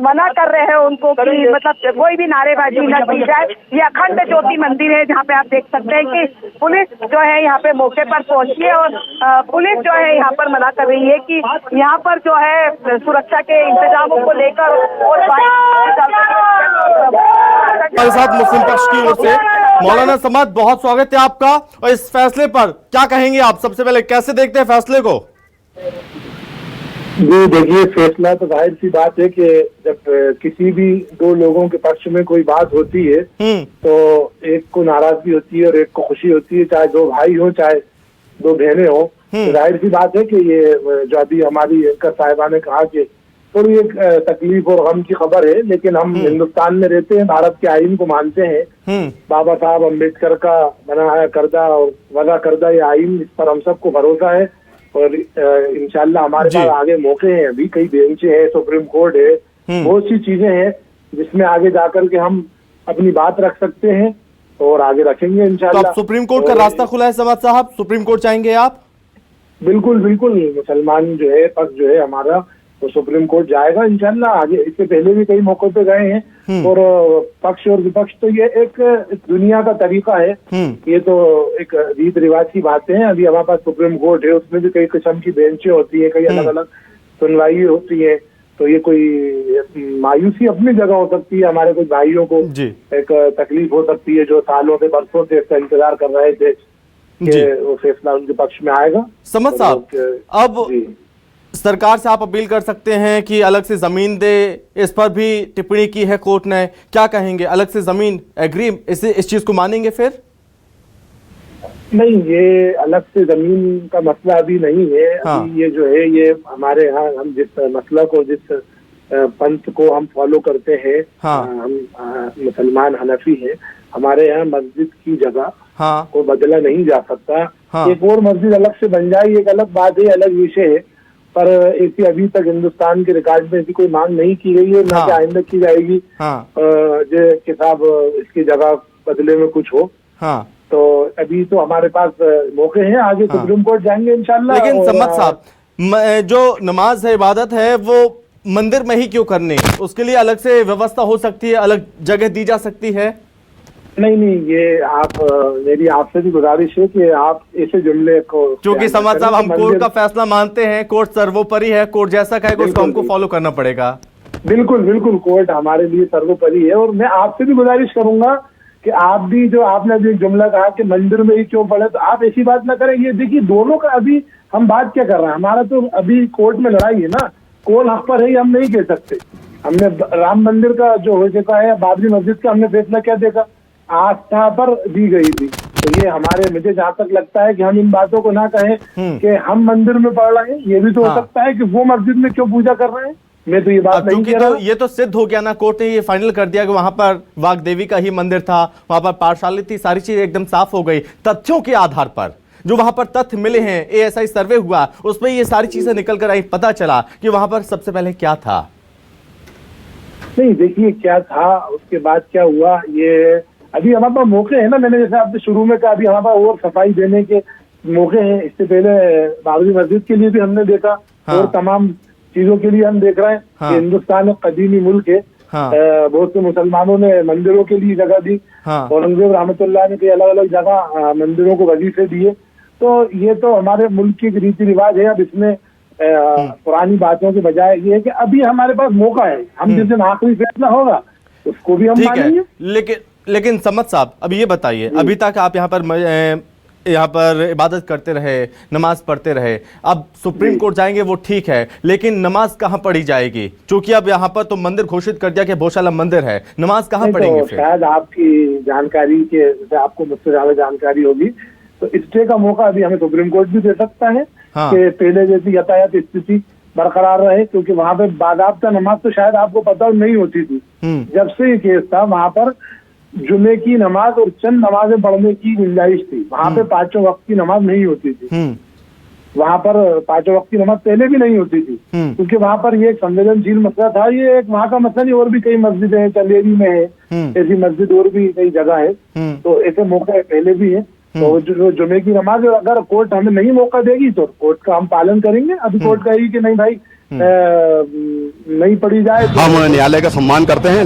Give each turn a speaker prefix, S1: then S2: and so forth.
S1: मना कर रहे हैं उनको कि मतलब कोई भी नारेबाजी न की जाए। ये अखंड ज्योति मंदिर है जहाँ पे आप देख सकते हैं कि पुलिस जो है यहाँ पे मौके पर पहुंची है और पुलिस जो है यहाँ पर मना कर रही है कि यहाँ पर जो है सुरक्षा के इंतजामों को लेकर और
S2: हमारे साथ मुस्लिम पक्ष की ओर से मौलाना समाद, बहुत स्वागत है आपका। और इस फैसले पर क्या कहेंगे आप? सबसे पहले कैसे देखते हैं फैसले को?
S3: जी देखिए, फैसला तो जाहिर सी बात है कि जब किसी भी दो लोगों के पक्ष में कोई बात होती है तो एक को नाराजगी होती है और एक को खुशी होती है, चाहे दो भाई हो चाहे दो बहनें हो। तो जाहिर सी बात है कि ये जो अभी हमारी एंकर साहिबा ने कहा कि थोड़ी एक तकलीफ और गम की खबर है, लेकिन हम हिंदुस्तान में रहते हैं, भारत के आईन को मानते हैं। बाबा साहब अम्बेडकर का बनाया करदा और वदा करदा ये आईन, इस पर हम सबको भरोसा है और इंशाल्लाह हमारे पास आगे मौके हैं, अभी कई बेंचे हैं, सुप्रीम कोर्ट है, बहुत सी चीजें हैं जिसमें आगे जाकर के हम अपनी बात रख सकते हैं और आगे रखेंगे इंशाल्लाह।
S2: तो सुप्रीम कोर्ट का रास्ता खुला है समाद साहब, सुप्रीम कोर्ट चाहेंगे आप?
S3: बिल्कुल बिल्कुल, मुसलमान जो है पक्ष जो है हमारा वो सुप्रीम कोर्ट जाएगा इंशाल्लाह। आगे इससे पहले भी कई मौकों पे गए हैं और पक्ष और विपक्ष तो ये एक दुनिया का तरीका है, ये तो एक रीत रिवाज की बातें हैं। अभी हमारे पास सुप्रीम कोर्ट है, उसमें भी कई किस्म की बेंचें होती है, कई अलग अलग सुनवाई होती है। तो ये कोई मायूसी अपनी जगह हो सकती है, हमारे कुछ भाइयों को एक तकलीफ हो सकती है जो सालों से बरसों से इसका इंतजार कर रहे थे कि वो फैसला उनके पक्ष में आएगा।
S2: समझ साहब, अब सरकार से आप अपील कर सकते हैं कि अलग से जमीन दे, इस पर भी टिप्पणी की है कोर्ट ने, क्या कहेंगे? अलग से जमीन एग्री, इस चीज को मानेंगे फिर?
S3: नहीं, ये अलग से जमीन का मसला अभी नहीं है। अभी ये जो है ये हमारे यहाँ हम जिस मसला को, जिस पंथ को हम फॉलो करते हैं, हम मुसलमान हनफी हैं, हमारे यहाँ मस्जिद की जगह को बदला नहीं जा सकता। एक और मस्जिद अलग से बन जाए एक अलग बात है, अलग विषय है, पर ऐसी अभी तक हिंदुस्तान के रिकॉर्ड में ऐसी कोई मांग नहीं की गई है, ना कि आइंदा की जाएगी कि साहब इसकी जगह बदले में कुछ हो। तो अभी तो हमारे पास मौके हैं, आगे सुप्रीम कोर्ट जाएंगे इंशाल्लाह।
S2: लेकिन सम्मत साहब, जो नमाज है, इबादत है, वो मंदिर में ही क्यों करनी? उसके लिए अलग से व्यवस्था हो सकती है, अलग जगह दी जा सकती है।
S3: नहीं, ये आप मेरी आपसे भी गुजारिश है कि आप ऐसे जुमले को,
S2: क्योंकि समाज साहब हम कोर्ट का फैसला मानते हैं, कोर्ट सर्वोपरि है, कोर्ट जैसा कहेगा उसको हमको फॉलो करना पड़ेगा।
S3: बिल्कुल बिल्कुल, कोर्ट हमारे लिए सर्वोपरि है। और मैं आपसे भी गुजारिश करूंगा कि आप भी, जो आपने भी जुमला कहा कि मंदिर में ही क्यों पड़े, तो आप ऐसी बात ना करें। ये देखिए, दोनों का अभी हम बात क्या कर रहे हैं, हमारा तो अभी कोर्ट में लड़ाई है ना, कौन हक पर है हम नहीं कह सकते। हमने राम मंदिर का जो हो चुका है, बाबरी मस्जिद का हमने फैसला क्या देखा, आस्था पर दी गई थी। तो ये हमारे, मुझे जहाँ तक लगता है कि हम इन बातों को ना कहें कि हम मंदिर में पढ़ रहे हैं, ये भी तो हो सकता है कि वो मस्जिद में क्यों पूजा कर रहे हैं। मैं तो ये बात नहीं कह रहा।
S2: तो ये तो सिद्ध हो गया ना, कोर्ट ने ये फाइनल कर दिया कि वहां पर वाग्देवी का ही मंदिर था, वहां पर पाठशाला थी, सारी चीज एकदम साफ हो गई। तथ्यों के आधार पर जो वहां पर तथ्य मिले हैं, ASI सर्वे हुआ, उसमें ये सारी चीजें निकल कर आई, पता चला कि वहां पर सबसे पहले क्या था।
S3: नहीं देखिए, क्या था उसके बाद क्या हुआ, ये अभी हमारे पास मौके हैं ना। मैंने जैसे आपने शुरू में कहा, अभी हमारे पास और सफाई देने के मौके हैं। इससे पहले बाबरी मस्जिद के लिए भी हमने देखा और तमाम चीजों के लिए हम देख रहे हैं कि हिंदुस्तान एक कदीमी मुल्क है। बहुत से मुसलमानों ने मंदिरों के लिए जगह दी, औरंगजेब रहमतुल्लाह ने कई अलग अलग जगह मंदिरों को वजीफे दिए। तो ये तो हमारे मुल्क की रीति रिवाज है। अब इसमें पुरानी बातों के बजाय ये है कि अभी हमारे पास मौका है, हम जिस दिन आखिरी फैसला होगा उसको भी हम मानेंगे।
S2: लेकिन सम्मत साहब, अब ये बताइए, अभी तक आप यहाँ पर इबादत करते रहे, नमाज पढ़ते रहे, अब सुप्रीम कोर्ट जाएंगे वो ठीक है, लेकिन नमाज कहाँ पढ़ी जाएगी? क्योंकि अब यहाँ पर तो मंदिर घोषित कर दिया कि गौशाला मंदिर है, नमाज कहाँ पढ़ेंगे फिर?
S3: शायद आपकी जानकारी के, आपको मुझसे ज्यादा जानकारी होगी, तो स्टे का मौका अभी हमें सुप्रीम कोर्ट भी दे सकता है कि पहले जैसी यातायात स्थिति बरकरार रहे। क्योंकि वहाँ पे बाकायदा नमाज तो शायद आपको पता नहीं होती थी, जब से ये केस था वहाँ पर जुमे की नमाज और चंद नमाजें पढ़ने की गुंजाइश थी। वहाँ पे 5 वक्त की नमाज नहीं होती थी, वहाँ पर 5 वक्त की नमाज पहले भी नहीं होती थी, क्योंकि वहाँ पर ये एक संवेदनशील मसला था। ये एक वहाँ का मसला नहीं, और भी कई मस्जिदें हैं, चंदेरी में है ऐसी मस्जिद, और भी कई जगह है। तो ऐसे मौके पहले भी है। तो जो जुमे की नमाज, अगर कोर्ट हमें नहीं मौका देगी तो कोर्ट का हम पालन करेंगे। अभी कोर्ट कहेगी कि नहीं भाई नहीं पढ़ी जाए।
S4: हम न्यायालय का सम्मान करते हैं।